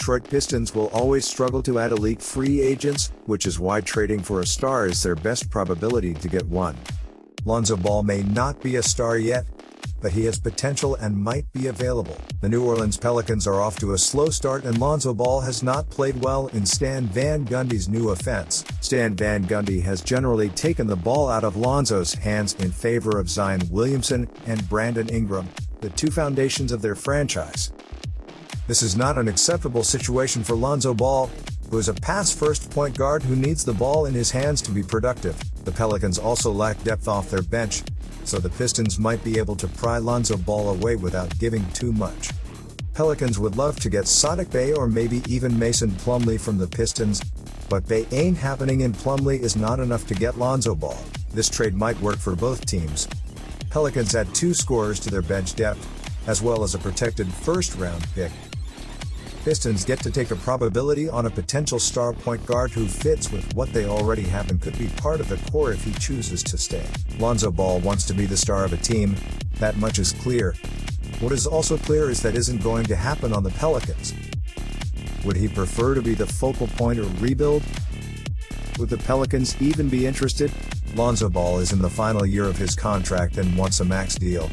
Detroit Pistons will always struggle to add elite free agents, which is why trading for a star is their best probability to get one. Lonzo Ball may not be a star yet, but he has potential and might be available. The New Orleans Pelicans are off to a slow start and Lonzo Ball has not played well in Stan Van Gundy's new offense. Stan Van Gundy has generally taken the ball out of Lonzo's hands in favor of Zion Williamson and Brandon Ingram, the two foundations of their franchise. This is not an acceptable situation for Lonzo Ball, who is a pass-first point guard who needs the ball in his hands to be productive. The Pelicans also lack depth off their bench, so the Pistons might be able to pry Lonzo Ball away without giving too much. Pelicans would love to get Saddiq Bey or maybe even Mason Plumlee from the Pistons, but Bey ain't happening and Plumlee is not enough to get Lonzo Ball. This trade might work for both teams. Pelicans add 2 scorers to their bench depth, as well as a protected first-round pick. Pistons get to take a probability on a potential star point guard who fits with what they already have and could be part of the core if he chooses to stay. Lonzo Ball wants to be the star of a team, that much is clear. What is also clear is that isn't going to happen on the Pelicans. Would he prefer to be the focal point or rebuild? Would the Pelicans even be interested? Lonzo Ball is in the final year of his contract and wants a max deal.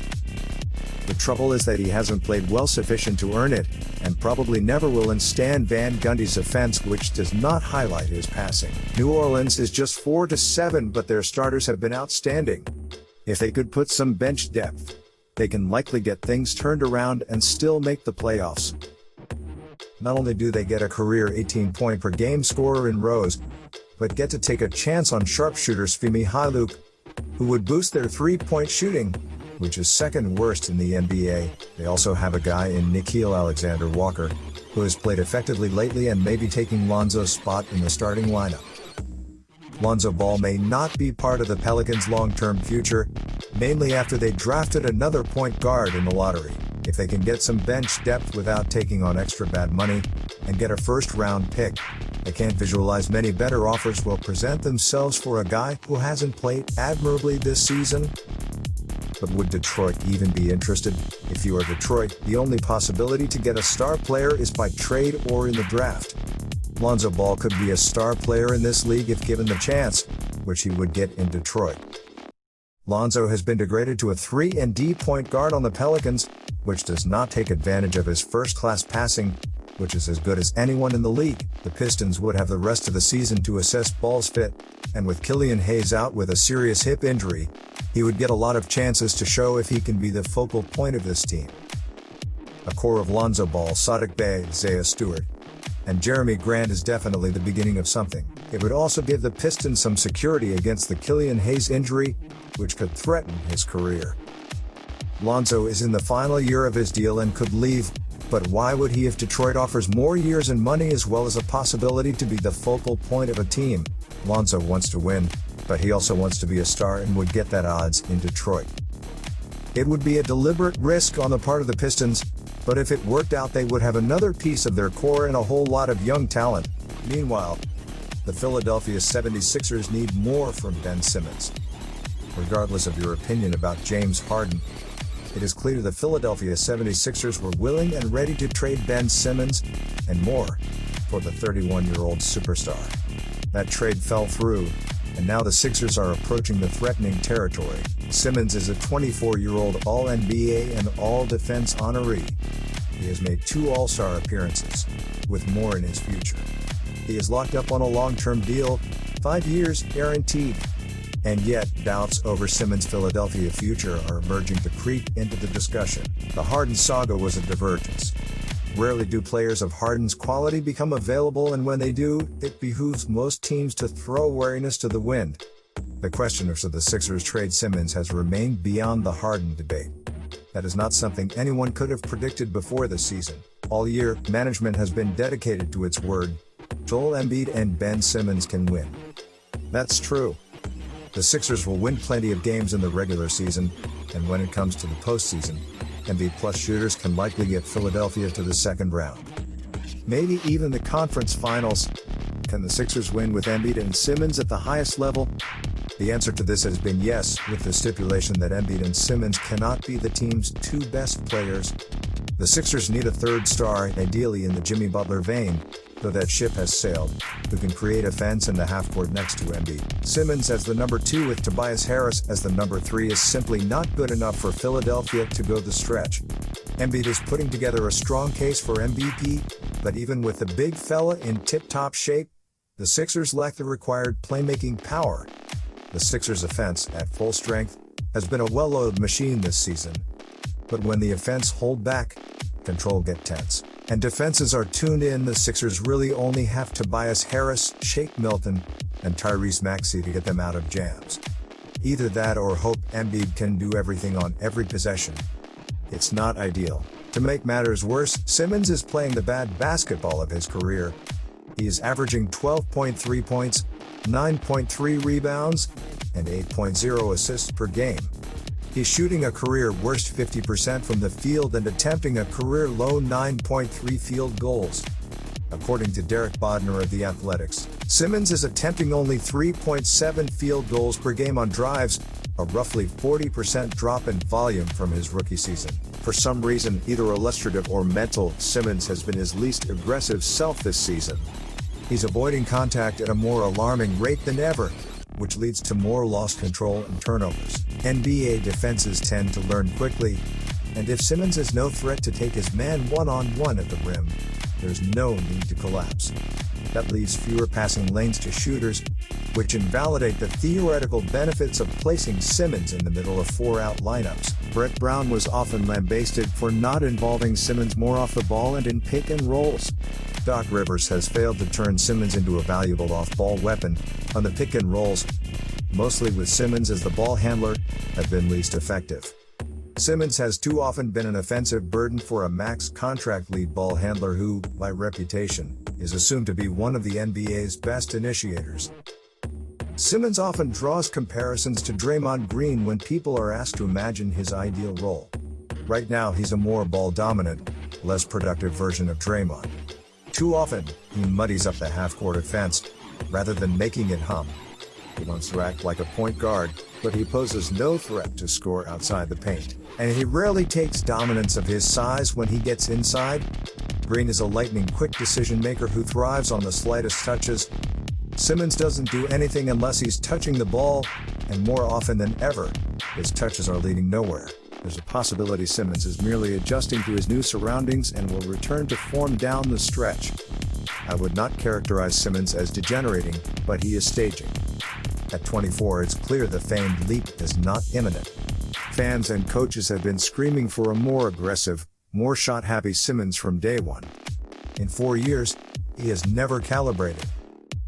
The trouble is that he hasn't played well sufficient to earn it, and probably never will in Stan Van Gundy's offense, which does not highlight his passing. New Orleans is just 4-7, but their starters have been outstanding. If they could put some bench depth, they can likely get things turned around and still make the playoffs. Not only do they get a career 18-point-per-game scorer in Rose, but get to take a chance on sharpshooters Femi Haluk, who would boost their three-point shooting, which is second worst in the NBA. They also have a guy in Nickeil Alexander-Walker, who has played effectively lately and may be taking Lonzo's spot in the starting lineup. Lonzo Ball may not be part of the Pelicans' long-term future, mainly after they drafted another point guard in the lottery. If they can get some bench depth without taking on extra bad money, and get a first-round pick, I can't visualize many better offers will present themselves for a guy who hasn't played admirably this season. But would Detroit even be interested? If you are Detroit, the only possibility to get a star player is by trade or in the draft. Lonzo Ball could be a star player in this league if given the chance, which he would get in Detroit. Lonzo has been degraded to a 3-and-D point guard on the Pelicans, which does not take advantage of his first-class passing, which is as good as anyone in the league. The Pistons would have the rest of the season to assess Ball's fit, and with Killian Hayes out with a serious hip injury, he would get a lot of chances to show if he can be the focal point of this team. A core of Lonzo Ball, Saddiq Bey, Isaiah Stewart, and Jeremy Grant is definitely the beginning of something. It would also give the Pistons some security against the Killian Hayes injury, which could threaten his career. Lonzo is in the final year of his deal and could leave, but why would he if Detroit offers more years and money as well as a possibility to be the focal point of a team? Lonzo wants to win, but he also wants to be a star and would get that odds in Detroit. It would be a deliberate risk on the part of the Pistons, but if it worked out they would have another piece of their core and a whole lot of young talent. Meanwhile, the Philadelphia 76ers need more from Ben Simmons. Regardless of your opinion about James Harden, it is clear the Philadelphia 76ers were willing and ready to trade Ben Simmons, and more, for the 31-year-old superstar. That trade fell through, and now the Sixers are approaching the threatening territory. Simmons is a 24-year-old All-NBA and All-Defense honoree. He has made 2 All-Star appearances, with more in his future. He is locked up on a long-term deal, 5 years guaranteed. And yet, doubts over Simmons' Philadelphia future are emerging to creep into the discussion. The Harden saga was a divergence. Rarely do players of Harden's quality become available, and when they do, it behooves most teams to throw wariness to the wind. The question of should the Sixers trade Simmons has remained beyond the Harden debate. That is not something anyone could have predicted before the season. All year, management has been dedicated to its word. Joel Embiid and Ben Simmons can win. That's true. The Sixers will win plenty of games in the regular season, and when it comes to the postseason, Embiid plus shooters can likely get Philadelphia to the second round. Maybe even the conference finals. Can the Sixers win with Embiid and Simmons at the highest level? The answer to this has been yes, with the stipulation that Embiid and Simmons cannot be the team's 2 best players. The Sixers need a third star, ideally in the Jimmy Butler vein, though that ship has sailed, who can create offense in the half-court next to Embiid. Simmons as the number 2 with Tobias Harris as the number 3 is simply not good enough for Philadelphia to go the stretch. Embiid is putting together a strong case for MVP, but even with the big fella in tip-top shape, the Sixers lack the required playmaking power. The Sixers' offense, at full strength, has been a well-oiled machine this season. But when the offense hold back, control get tense, and defenses are tuned in, the Sixers really only have Tobias Harris, Shake Milton, and Tyrese Maxey to get them out of jams. Either that or hope Embiid can do everything on every possession. It's not ideal. To make matters worse, Simmons is playing the bad basketball of his career. He is averaging 12.3 points, 9.3 rebounds, and 8.0 assists per game. He's shooting a career-worst 50% from the field and attempting a career-low 9.3 field goals. According to Derek Bodner of The Athletics, Simmons is attempting only 3.7 field goals per game on drives, a roughly 40% drop in volume from his rookie season. For some reason, either illustrative or mental, Simmons has been his least aggressive self this season. He's avoiding contact at a more alarming rate than ever, which leads to more lost control and turnovers. NBA defenses tend to learn quickly, and if Simmons is no threat to take his man one-on-one at the rim, there's no need to collapse. That leaves fewer passing lanes to shooters, which invalidate the theoretical benefits of placing Simmons in the middle of 4-out lineups. Brett Brown was often lambasted for not involving Simmons more off the ball and in pick and rolls. Doc Rivers has failed to turn Simmons into a valuable off-ball weapon on the pick and rolls, mostly with Simmons as the ball handler, have been least effective. Simmons has too often been an offensive burden for a max contract lead ball handler who, by reputation, is assumed to be one of the NBA's best initiators. Simmons often draws comparisons to Draymond Green when people are asked to imagine his ideal role. Right now he's a more ball-dominant, less productive version of Draymond. Too often, he muddies up the half-court offense, rather than making it hum. He wants to act like a point guard, but he poses no threat to score outside the paint. And he rarely takes dominance of his size when he gets inside. Green is a lightning-quick decision-maker who thrives on the slightest touches. Simmons doesn't do anything unless he's touching the ball, and more often than ever, his touches are leading nowhere. There's a possibility Simmons is merely adjusting to his new surroundings and will return to form down the stretch. I would not characterize Simmons as degenerating, but he is staging. At 24, it's clear the famed leap is not imminent. Fans and coaches have been screaming for a more aggressive, more shot-happy Simmons from day one. In 4 years, he has never calibrated.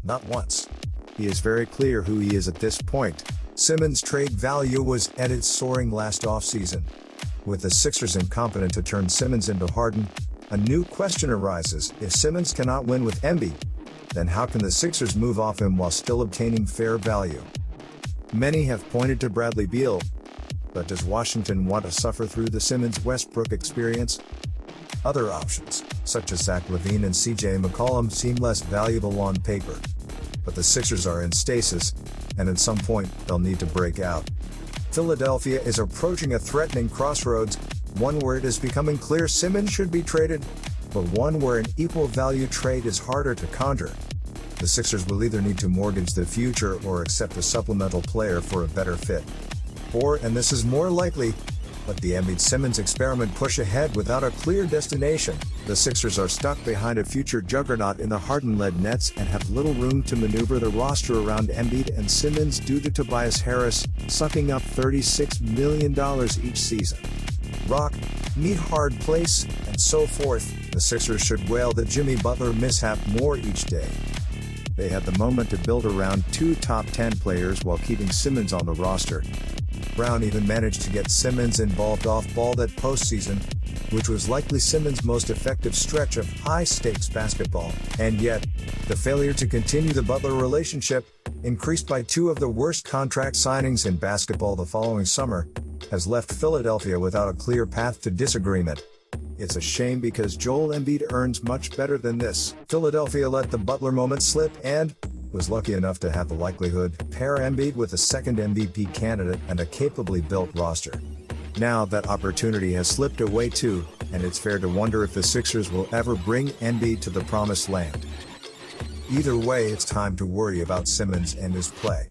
Not once. He is very clear who he is at this point. Simmons' trade value was at its soaring last offseason. With the Sixers incompetent to turn Simmons into Harden, a new question arises. If Simmons cannot win with Embiid, then how can the Sixers move off him while still obtaining fair value? Many have pointed to Bradley Beal, but does Washington want to suffer through the Simmons-Westbrook experience? Other options, such as Zach LaVine and CJ McCollum, seem less valuable on paper. But the Sixers are in stasis, and at some point, they'll need to break out. Philadelphia is approaching a threatening crossroads, one where it is becoming clear Simmons should be traded, but one where an equal value trade is harder to conjure. The Sixers will either need to mortgage the future or accept a supplemental player for a better fit. Or, and this is more likely, let the Embiid-Simmons experiment push ahead without a clear destination. The Sixers are stuck behind a future juggernaut in the Harden-led Nets and have little room to maneuver the roster around Embiid and Simmons due to Tobias Harris sucking up $36 million each season. Rock, meet hard place, and so forth. The Sixers should wail the Jimmy Butler mishap more each day. They had the moment to build around 2 top 10 players while keeping Simmons on the roster. Brown even managed to get Simmons involved off-ball that postseason, which was likely Simmons' most effective stretch of high-stakes basketball. And yet, the failure to continue the Butler relationship, increased by 2 of the worst contract signings in basketball the following summer, has left Philadelphia without a clear path to disagreement. It's a shame because Joel Embiid earns much better than this. Philadelphia let the Butler moment slip and was lucky enough to have the likelihood to pair Embiid with a second MVP candidate and a capably built roster. Now that opportunity has slipped away too, and it's fair to wonder if the Sixers will ever bring Embiid to the promised land. Either way, it's time to worry about Simmons and his play.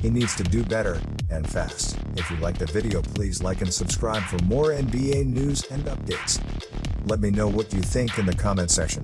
He needs to do better, and fast. If you liked the video, please like and subscribe for more NBA news and updates. Let me know what you think in the comment section.